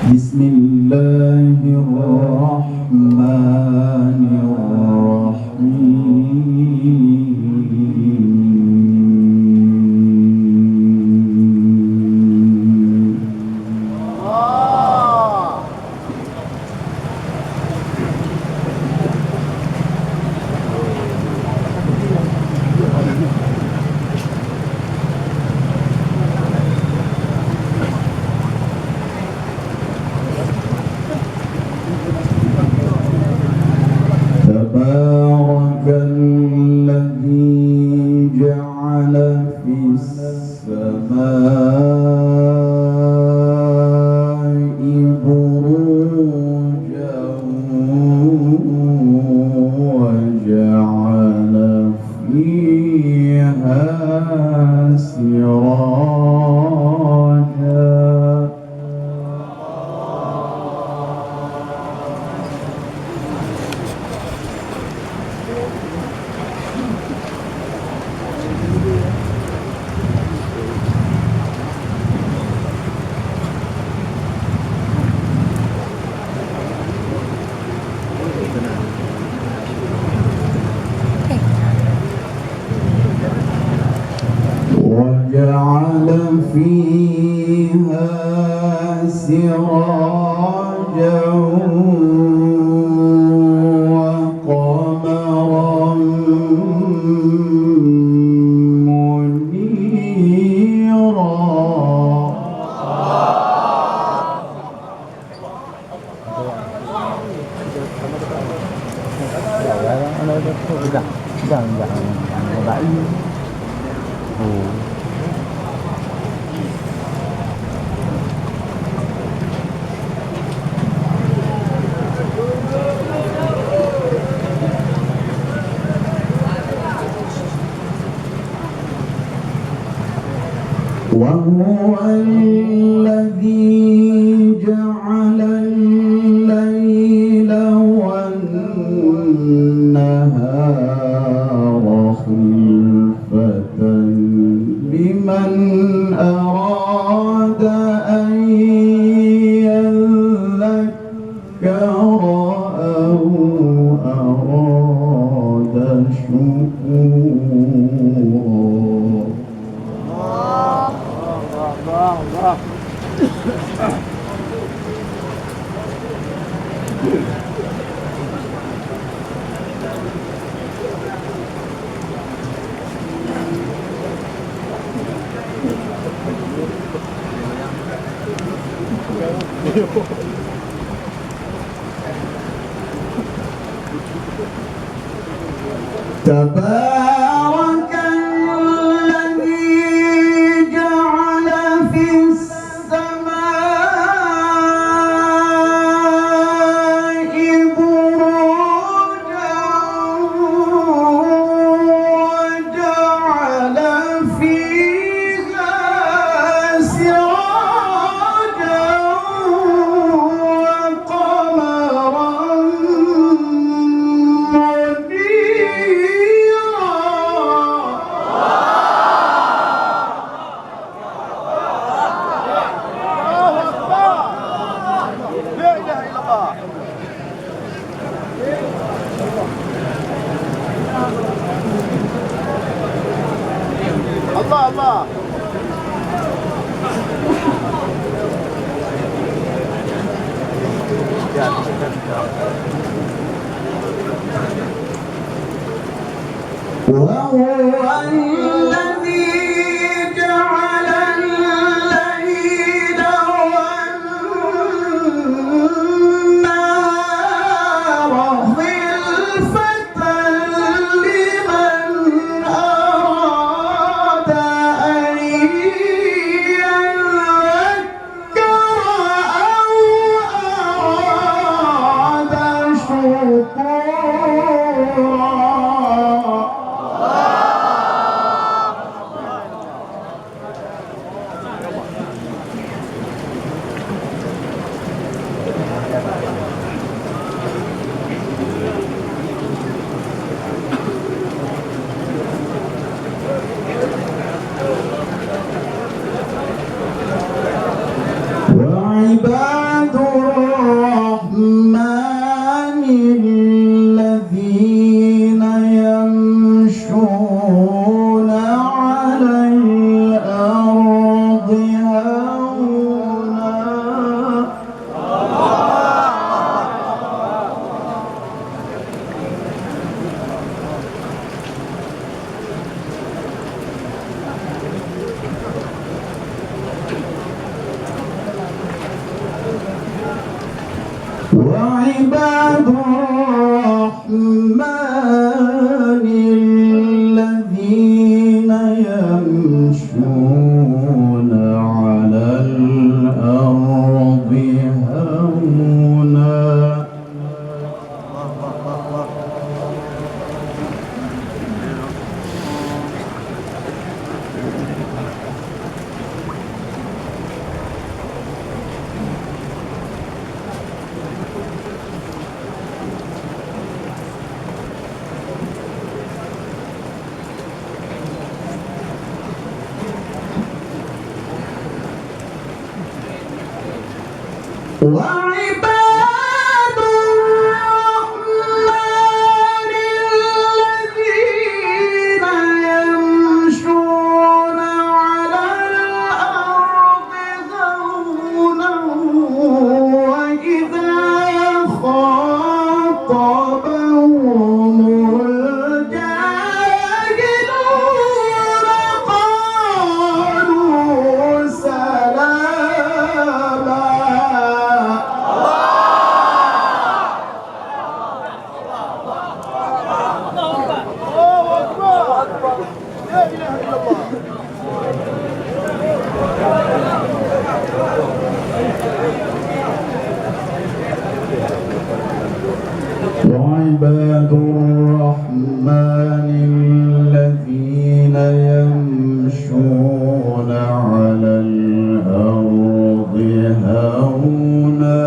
بسم الله الرحمن تبارك الذي جعل في السماء بروجا وجعل فيها سراجا وجعل فيها سراجا وقمرا منيرا وهو الذي جعل الليل والنهار خلفة لمن أراد أن يذكر أو أراد شكورا. تبارك الذي جعل في السماء بروجا وجعل فيها سراجا وقمرا الله الله وهو الذي جعل الليل والنهار خلفة لمن أراد أن يذكر أو أراد شكورا. وعباد الرحمن الذين يمشون على الأرض هونا وعباد الرحمن الذين يمشون على الأرض هونا وإذا خاطبهم الجاهلون قالوا سلاما. وعباد الرحمن الذين يمشون على الأرض هونا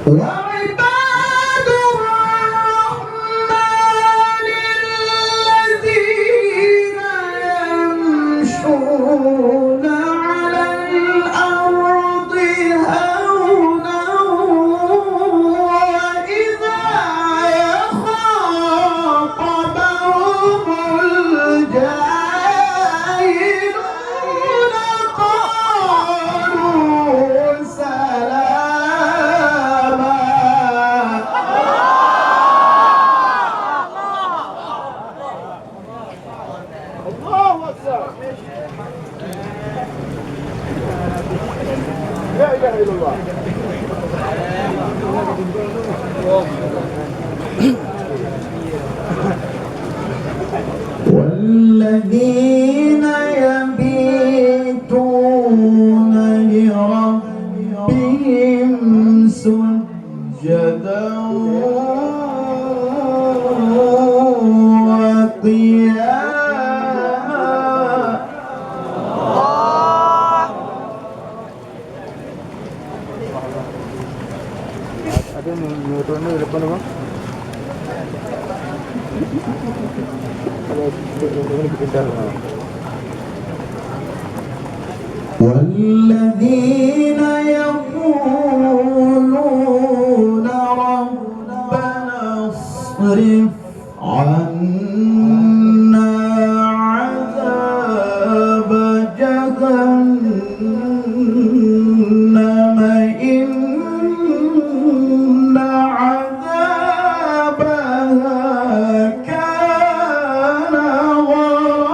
وعباد الرحمن الذين يمشون على الأرض هونا وإذا خاطبهم الجاهلون قالوا سلاما. الله أكبر. لا إله إلا الله. والذين يبيتون لربهم سجدا وقياما. Ada motor ni depan apa? Kalau ini kita والذين يقولون ربنا اصرف عنا عذاب جهنم إن عذابها كان غراما.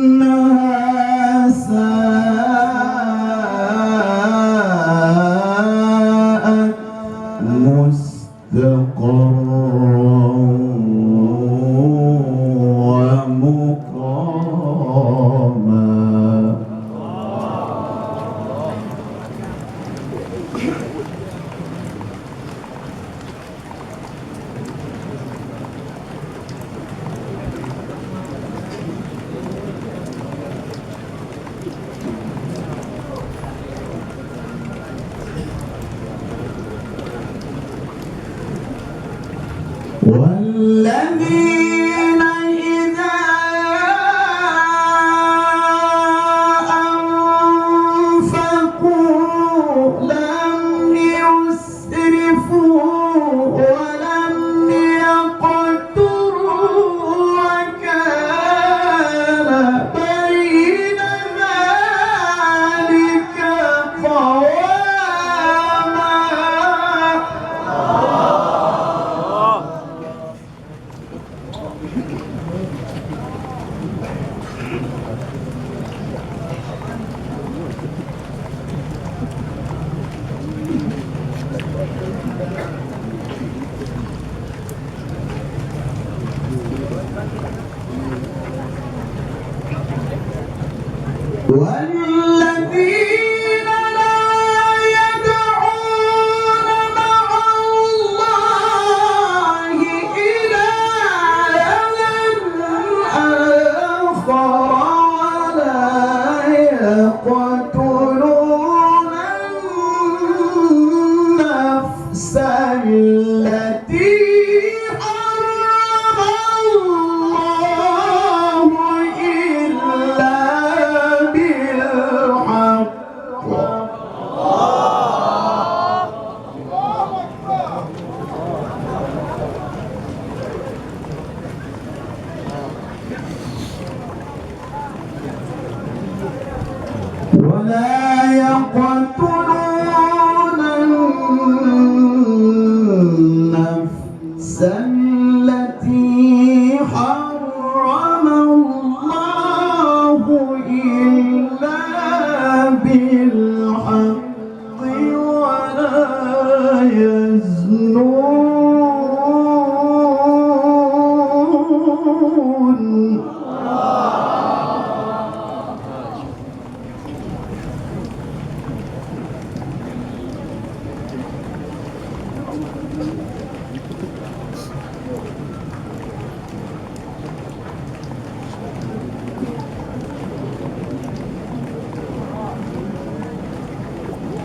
إنها ساءت مستقرا ومقاما. والذين إذا والذين لا يدعون مع الله إلها آخر ولا يقتلون النفس التي حرم الله إلا بالحق ولا يقتلون النفس التي حرم الله إلا بالحق ولا يزنون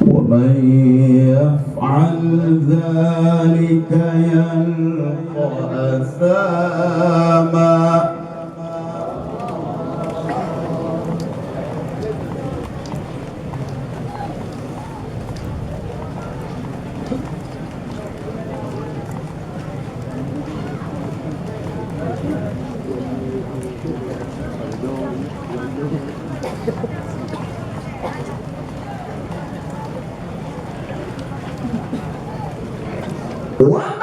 ومن يفعل ذلك يلقى أثاما ومن